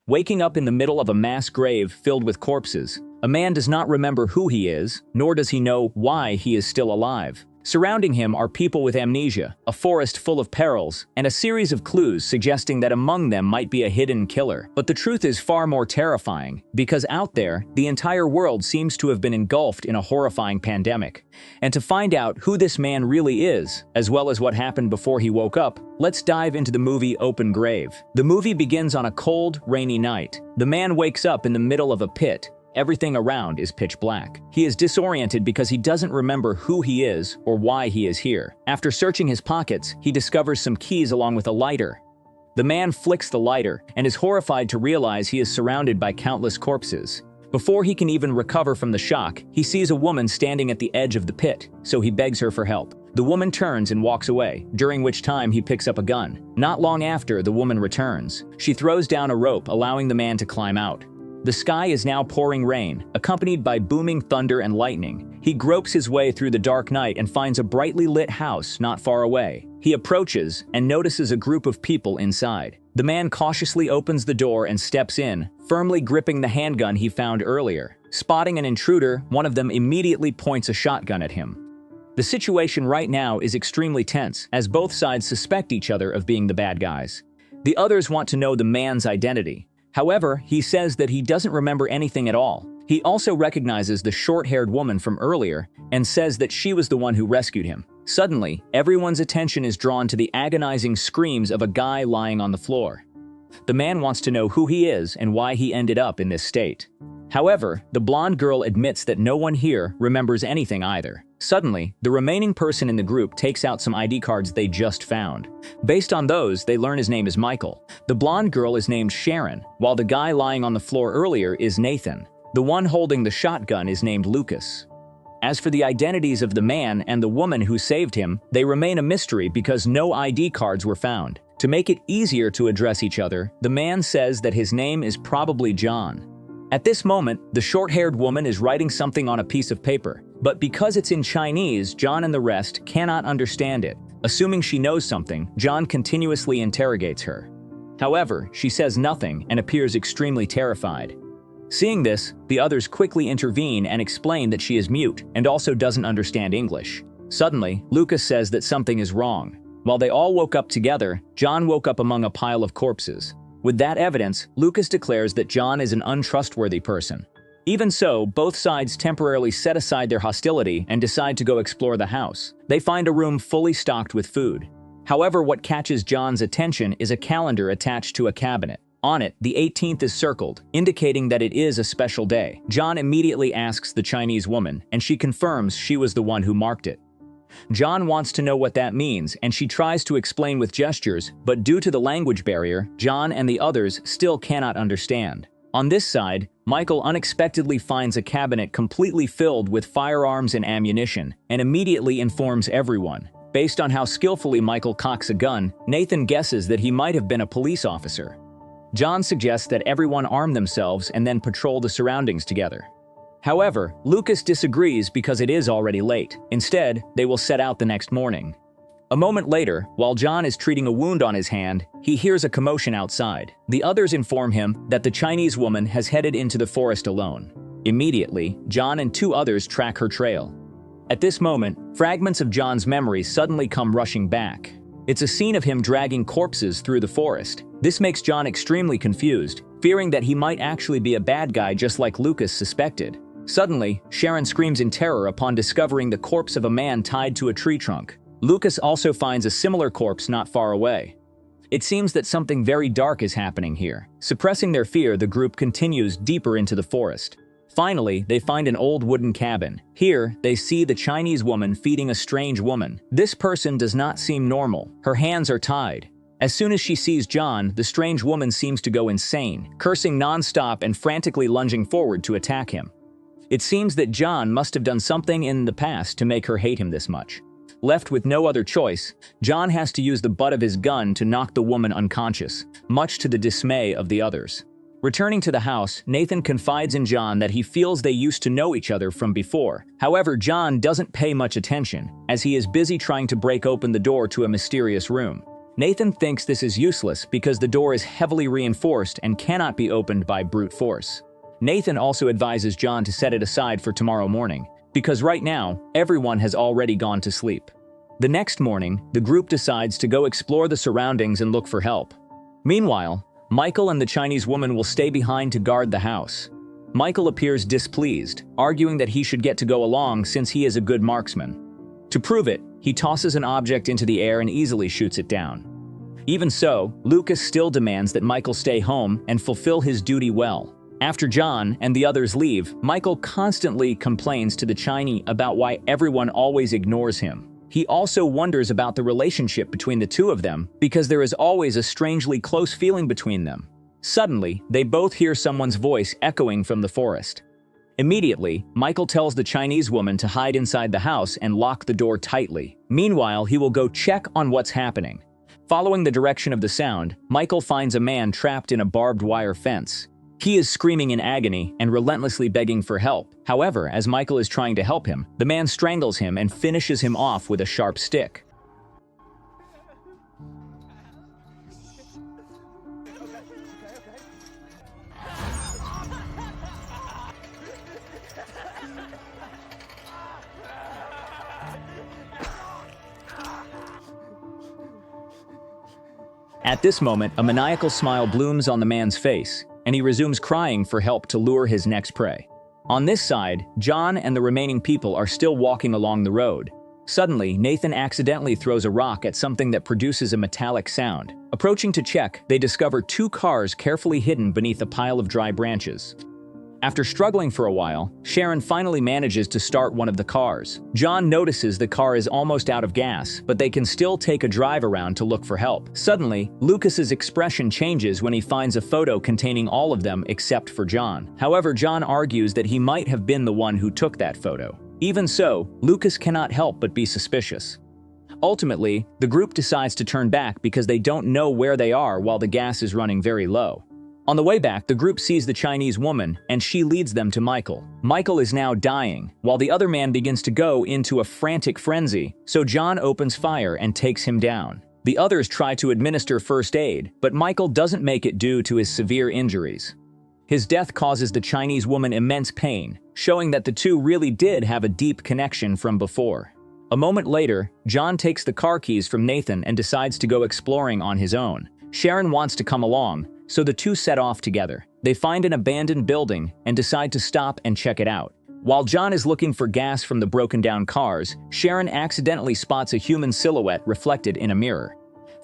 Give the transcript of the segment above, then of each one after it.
Waking up in the middle of a mass grave filled with corpses, a man does not remember who he is, nor does he know why he is still alive. Surrounding him are people with amnesia, a forest full of perils, and a series of clues suggesting that among them might be a hidden killer. But the truth is far more terrifying, because out there, the entire world seems to have been engulfed in a horrifying pandemic. And to find out who this man really is, as well as what happened before he woke up, let's dive into the movie Open Grave. The movie begins on a cold, rainy night. The man wakes up in the middle of a pit. Everything around is pitch black. He is disoriented because he doesn't remember who he is or why he is here. After searching his pockets, he discovers some keys along with a lighter. The man flicks the lighter and is horrified to realize he is surrounded by countless corpses. Before he can even recover from the shock, he sees a woman standing at the edge of the pit, so he begs her for help. The woman turns and walks away, during which time he picks up a gun. Not long after, the woman returns. She throws down a rope, allowing the man to climb out. The sky is now pouring rain, accompanied by booming thunder and lightning. He gropes his way through the dark night and finds a brightly lit house not far away. He approaches and notices a group of people inside. The man cautiously opens the door and steps in, firmly gripping the handgun he found earlier. Spotting an intruder, one of them immediately points a shotgun at him. The situation right now is extremely tense, as both sides suspect each other of being the bad guys. The others want to know the man's identity. However, he says that he doesn't remember anything at all. He also recognizes the short-haired woman from earlier and says that she was the one who rescued him. Suddenly, everyone's attention is drawn to the agonizing screams of a guy lying on the floor. The man wants to know who he is and why he ended up in this state. However, the blonde girl admits that no one here remembers anything either. Suddenly, the remaining person in the group takes out some ID cards they just found. Based on those, they learn his name is Michael. The blonde girl is named Sharon, while the guy lying on the floor earlier is Nathan. The one holding the shotgun is named Lucas. As for the identities of the man and the woman who saved him, they remain a mystery because no ID cards were found. To make it easier to address each other, the man says that his name is probably John. At this moment, the short-haired woman is writing something on a piece of paper, but because it's in Chinese, John and the rest cannot understand it. Assuming she knows something, John continuously interrogates her. However, she says nothing and appears extremely terrified. Seeing this, the others quickly intervene and explain that she is mute and also doesn't understand English. Suddenly, Lucas says that something is wrong. While they all woke up together, John woke up among a pile of corpses. With that evidence, Lucas declares that John is an untrustworthy person. Even so, both sides temporarily set aside their hostility and decide to go explore the house. They find a room fully stocked with food. However, what catches John's attention is a calendar attached to a cabinet. On it, the 18th is circled, indicating that it is a special day. John immediately asks the Chinese woman, and she confirms she was the one who marked it. John wants to know what that means, and she tries to explain with gestures, but due to the language barrier, John and the others still cannot understand. On this side, Michael unexpectedly finds a cabinet completely filled with firearms and ammunition, and immediately informs everyone. Based on how skillfully Michael cocks a gun, Nathan guesses that he might have been a police officer. John suggests that everyone arm themselves and then patrol the surroundings together. However, Lucas disagrees because it is already late. Instead, they will set out the next morning. A moment later, while John is treating a wound on his hand, he hears a commotion outside. The others inform him that the Chinese woman has headed into the forest alone. Immediately, John and two others track her trail. At this moment, fragments of John's memories suddenly come rushing back. It's a scene of him dragging corpses through the forest. This makes John extremely confused, fearing that he might actually be a bad guy just like Lucas suspected. Suddenly, Sharon screams in terror upon discovering the corpse of a man tied to a tree trunk. Lucas also finds a similar corpse not far away. It seems that something very dark is happening here. Suppressing their fear, the group continues deeper into the forest. Finally, they find an old wooden cabin. Here, they see the Chinese woman feeding a strange woman. This person does not seem normal. Her hands are tied. As soon as she sees John, the strange woman seems to go insane, cursing non-stop and frantically lunging forward to attack him. It seems that John must have done something in the past to make her hate him this much. Left with no other choice, John has to use the butt of his gun to knock the woman unconscious, much to the dismay of the others. Returning to the house, Nathan confides in John that he feels they used to know each other from before. However, John doesn't pay much attention, as he is busy trying to break open the door to a mysterious room. Nathan thinks this is useless because the door is heavily reinforced and cannot be opened by brute force. Nathan also advises John to set it aside for tomorrow morning, because right now, everyone has already gone to sleep. The next morning, the group decides to go explore the surroundings and look for help. Meanwhile, Michael and the Chinese woman will stay behind to guard the house. Michael appears displeased, arguing that he should get to go along since he is a good marksman. To prove it, he tosses an object into the air and easily shoots it down. Even so, Lucas still demands that Michael stay home and fulfill his duty well. After John and the others leave, Michael constantly complains to the Chinese about why everyone always ignores him. He also wonders about the relationship between the two of them because there is always a strangely close feeling between them. Suddenly, they both hear someone's voice echoing from the forest. Immediately, Michael tells the Chinese woman to hide inside the house and lock the door tightly. Meanwhile, he will go check on what's happening. Following the direction of the sound, Michael finds a man trapped in a barbed wire fence. He is screaming in agony and relentlessly begging for help. However, as Michael is trying to help him, the man strangles him and finishes him off with a sharp stick. At this moment, a maniacal smile blooms on the man's face, and he resumes crying for help to lure his next prey. On this side, John and the remaining people are still walking along the road. Suddenly, Nathan accidentally throws a rock at something that produces a metallic sound. Approaching to check, they discover two cars carefully hidden beneath a pile of dry branches. After struggling for a while, Sharon finally manages to start one of the cars. John notices the car is almost out of gas, but they can still take a drive around to look for help. Suddenly, Lucas's expression changes when he finds a photo containing all of them except for John. However, John argues that he might have been the one who took that photo. Even so, Lucas cannot help but be suspicious. Ultimately, the group decides to turn back because they don't know where they are while the gas is running very low. On the way back, the group sees the Chinese woman, and she leads them to Michael. Michael is now dying, while the other man begins to go into a frantic frenzy, so John opens fire and takes him down. The others try to administer first aid, but Michael doesn't make it due to his severe injuries. His death causes the Chinese woman immense pain, showing that the two really did have a deep connection from before. A moment later, John takes the car keys from Nathan and decides to go exploring on his own. Sharon wants to come along, so the two set off together. They find an abandoned building and decide to stop and check it out. While John is looking for gas from the broken-down cars, Sharon accidentally spots a human silhouette reflected in a mirror.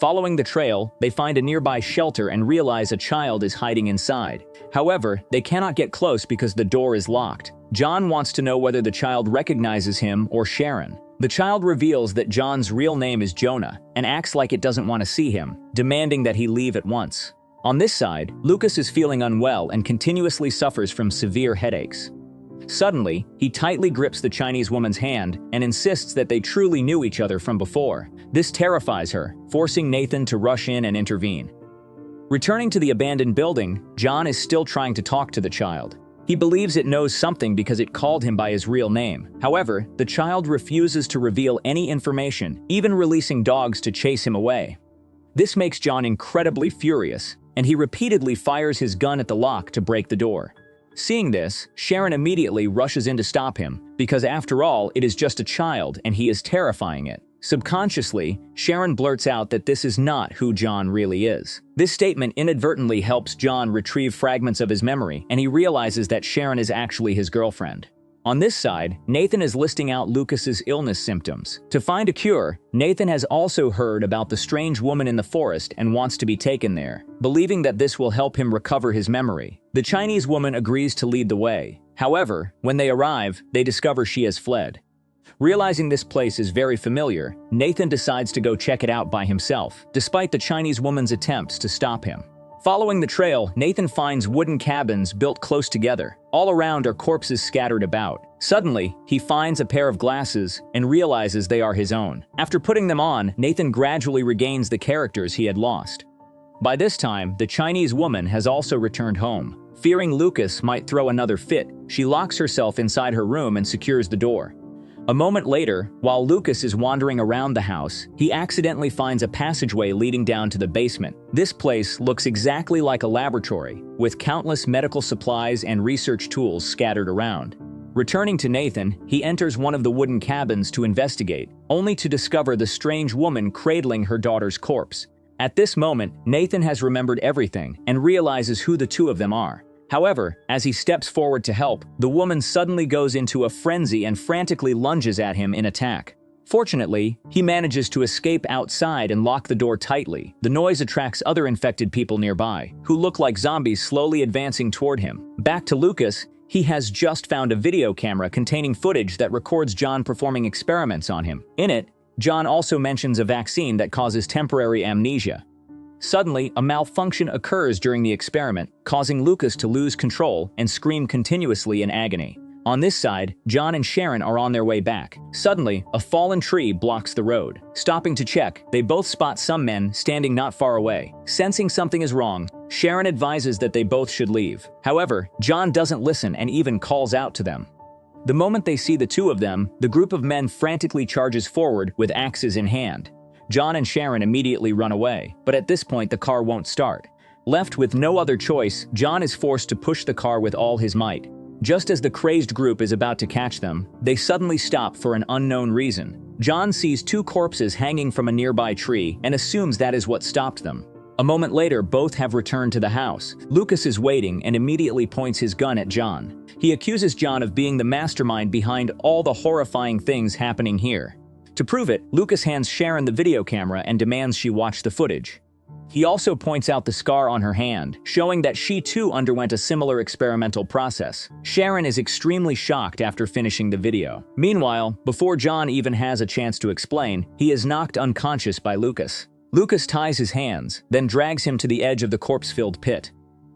Following the trail, they find a nearby shelter and realize a child is hiding inside. However, they cannot get close because the door is locked. John wants to know whether the child recognizes him or Sharon. The child reveals that John's real name is Jonah and acts like it doesn't want to see him, demanding that he leave at once. On this side, Lucas is feeling unwell and continuously suffers from severe headaches. Suddenly, he tightly grips the Chinese woman's hand and insists that they truly knew each other from before. This terrifies her, forcing Nathan to rush in and intervene. Returning to the abandoned building, John is still trying to talk to the child. He believes it knows something because it called him by his real name. However, the child refuses to reveal any information, even releasing dogs to chase him away. This makes John incredibly furious, and he repeatedly fires his gun at the lock to break the door. Seeing this, Sharon immediately rushes in to stop him, because after all, it is just a child and he is terrifying it. Subconsciously, Sharon blurts out that this is not who John really is. This statement inadvertently helps John retrieve fragments of his memory, and he realizes that Sharon is actually his girlfriend. On this side, Nathan is listing out Lucas's illness symptoms. To find a cure, Nathan has also heard about the strange woman in the forest and wants to be taken there, believing that this will help him recover his memory. The Chinese woman agrees to lead the way. However, when they arrive, they discover she has fled. Realizing this place is very familiar, Nathan decides to go check it out by himself, despite the Chinese woman's attempts to stop him. Following the trail, Nathan finds wooden cabins built close together. All around are corpses scattered about. Suddenly, he finds a pair of glasses and realizes they are his own. After putting them on, Nathan gradually regains the characters he had lost. By this time, the Chinese woman has also returned home. Fearing Lucas might throw another fit, she locks herself inside her room and secures the door. A moment later, while Lucas is wandering around the house, he accidentally finds a passageway leading down to the basement. This place looks exactly like a laboratory, with countless medical supplies and research tools scattered around. Returning to Nathan, he enters one of the wooden cabins to investigate, only to discover the strange woman cradling her daughter's corpse. At this moment, Nathan has remembered everything and realizes who the two of them are. However, as he steps forward to help, the woman suddenly goes into a frenzy and frantically lunges at him in attack. Fortunately, he manages to escape outside and lock the door tightly. The noise attracts other infected people nearby, who look like zombies slowly advancing toward him. Back to Lucas, he has just found a video camera containing footage that records John performing experiments on him. In it, John also mentions a vaccine that causes temporary amnesia. Suddenly, a malfunction occurs during the experiment, causing Lucas to lose control and scream continuously in agony. On this side, John and Sharon are on their way back. Suddenly, a fallen tree blocks the road. Stopping to check, they both spot some men standing not far away. Sensing something is wrong, Sharon advises that they both should leave. However, John doesn't listen and even calls out to them. The moment they see the two of them, the group of men frantically charges forward with axes in hand. John and Sharon immediately run away, but at this point the car won't start. Left with no other choice, John is forced to push the car with all his might. Just as the crazed group is about to catch them, they suddenly stop for an unknown reason. John sees two corpses hanging from a nearby tree and assumes that is what stopped them. A moment later, both have returned to the house. Lucas is waiting and immediately points his gun at John. He accuses John of being the mastermind behind all the horrifying things happening here. To prove it, Lucas hands Sharon the video camera and demands she watch the footage. He also points out the scar on her hand, showing that she too underwent a similar experimental process. Sharon is extremely shocked after finishing the video. Meanwhile, before John even has a chance to explain, he is knocked unconscious by Lucas. Lucas ties his hands, then drags him to the edge of the corpse-filled pit.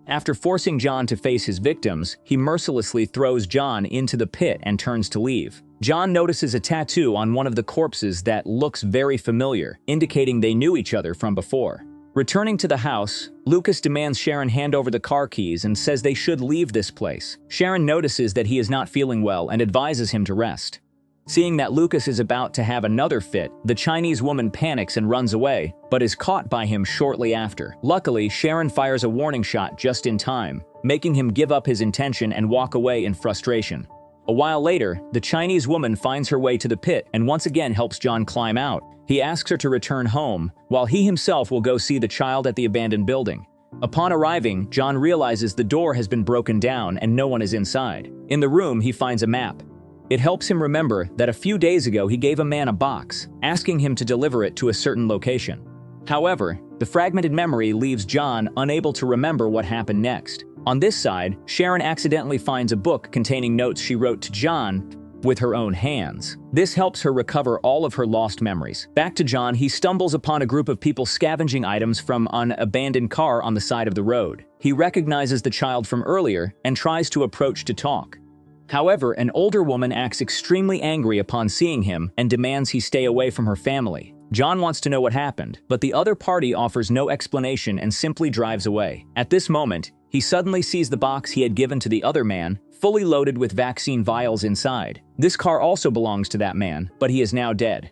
After forcing John to face his victims, he mercilessly throws John into the pit and turns to leave. John notices a tattoo on one of the corpses that looks very familiar, indicating they knew each other from before. Returning to the house, Lucas demands Sharon hand over the car keys and says they should leave this place. Sharon notices that he is not feeling well and advises him to rest. Seeing that Lucas is about to have another fit, the Chinese woman panics and runs away, but is caught by him shortly after. Luckily, Sharon fires a warning shot just in time, making him give up his intention and walk away in frustration. A while later, the Chinese woman finds her way to the pit and once again helps John climb out. He asks her to return home, while he himself will go see the child at the abandoned building. Upon arriving, John realizes the door has been broken down and no one is inside. In the room, he finds a map. It helps him remember that a few days ago he gave a man a box, asking him to deliver it to a certain location. However, the fragmented memory leaves John unable to remember what happened next. On this side, Sharon accidentally finds a book containing notes she wrote to John with her own hands. This helps her recover all of her lost memories. Back to John, he stumbles upon a group of people scavenging items from an abandoned car on the side of the road. He recognizes the child from earlier and tries to approach to talk. However, an older woman acts extremely angry upon seeing him and demands he stay away from her family. John wants to know what happened, but the other party offers no explanation and simply drives away. At this moment, he suddenly sees the box he had given to the other man, fully loaded with vaccine vials inside. This car also belongs to that man, but he is now dead.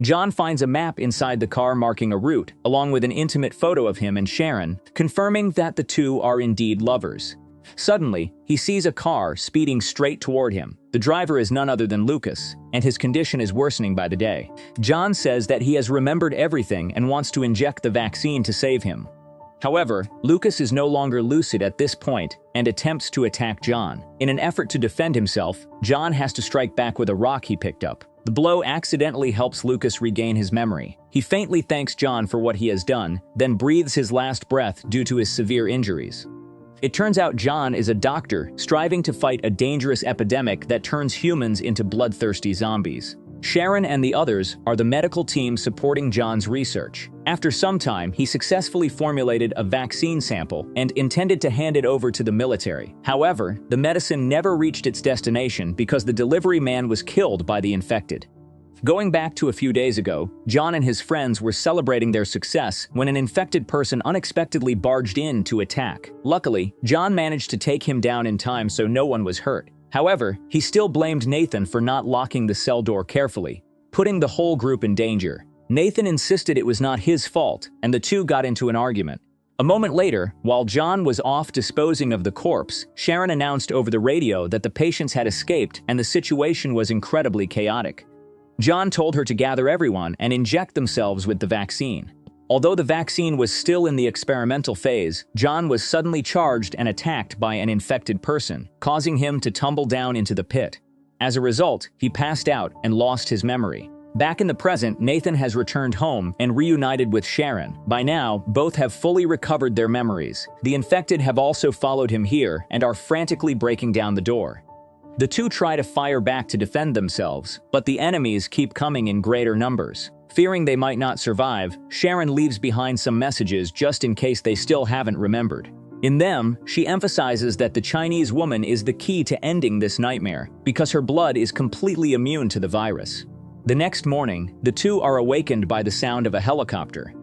John finds a map inside the car marking a route, along with an intimate photo of him and Sharon, confirming that the two are indeed lovers. Suddenly, he sees a car speeding straight toward him. The driver is none other than Lucas, and his condition is worsening by the day. John says that he has remembered everything and wants to inject the vaccine to save him. However, Lucas is no longer lucid at this point and attempts to attack John. In an effort to defend himself, John has to strike back with a rock he picked up. The blow accidentally helps Lucas regain his memory. He faintly thanks John for what he has done, then breathes his last breath due to his severe injuries. It turns out John is a doctor striving to fight a dangerous epidemic that turns humans into bloodthirsty zombies. Sharon and the others are the medical team supporting John's research. After some time, he successfully formulated a vaccine sample and intended to hand it over to the military. However, the medicine never reached its destination because the delivery man was killed by the infected. Going back to a few days ago, John and his friends were celebrating their success when an infected person unexpectedly barged in to attack. Luckily, John managed to take him down in time so no one was hurt. However, he still blamed Nathan for not locking the cell door carefully, putting the whole group in danger. Nathan insisted it was not his fault, and the two got into an argument. A moment later, while John was off disposing of the corpse, Sharon announced over the radio that the patients had escaped and the situation was incredibly chaotic. John told her to gather everyone and inject themselves with the vaccine. Although the vaccine was still in the experimental phase, John was suddenly charged and attacked by an infected person, causing him to tumble down into the pit. As a result, he passed out and lost his memory. Back in the present, Nathan has returned home and reunited with Sharon. By now, both have fully recovered their memories. The infected have also followed him here and are frantically breaking down the door. The two try to fire back to defend themselves, but the enemies keep coming in greater numbers. Fearing they might not survive, Sharon leaves behind some messages just in case they still haven't remembered. In them, she emphasizes that the Chinese woman is the key to ending this nightmare because her blood is completely immune to the virus. The next morning, the two are awakened by the sound of a helicopter.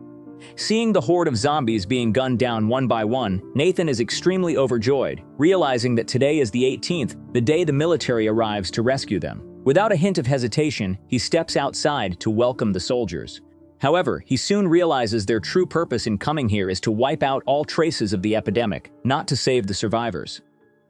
Seeing the horde of zombies being gunned down one by one, Nathan is extremely overjoyed, realizing that today is the 18th, the day the military arrives to rescue them. Without a hint of hesitation, he steps outside to welcome the soldiers. However, he soon realizes their true purpose in coming here is to wipe out all traces of the epidemic, not to save the survivors.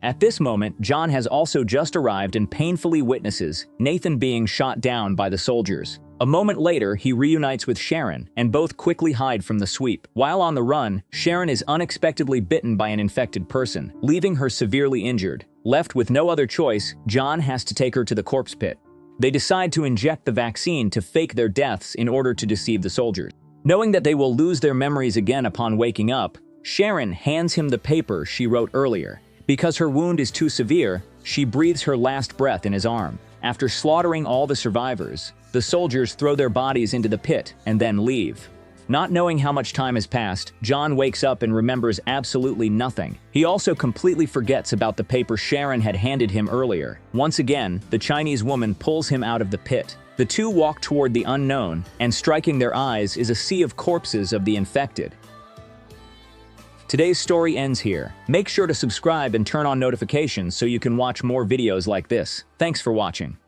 At this moment, John has also just arrived and painfully witnesses Nathan being shot down by the soldiers. A moment later, he reunites with Sharon, and both quickly hide from the sweep. While on the run, Sharon is unexpectedly bitten by an infected person, leaving her severely injured. Left with no other choice, John has to take her to the corpse pit. They decide to inject the vaccine to fake their deaths in order to deceive the soldiers. Knowing that they will lose their memories again upon waking up, Sharon hands him the paper she wrote earlier. Because her wound is too severe, she breathes her last breath in his arm. After slaughtering all the survivors, the soldiers throw their bodies into the pit and then leave. Not knowing how much time has passed, John wakes up and remembers absolutely nothing. He also completely forgets about the paper Sharon had handed him earlier. Once again, the Chinese woman pulls him out of the pit. The two walk toward the unknown, and striking their eyes is a sea of corpses of the infected. Today's story ends here. Make sure to subscribe and turn on notifications so you can watch more videos like this. Thanks for watching.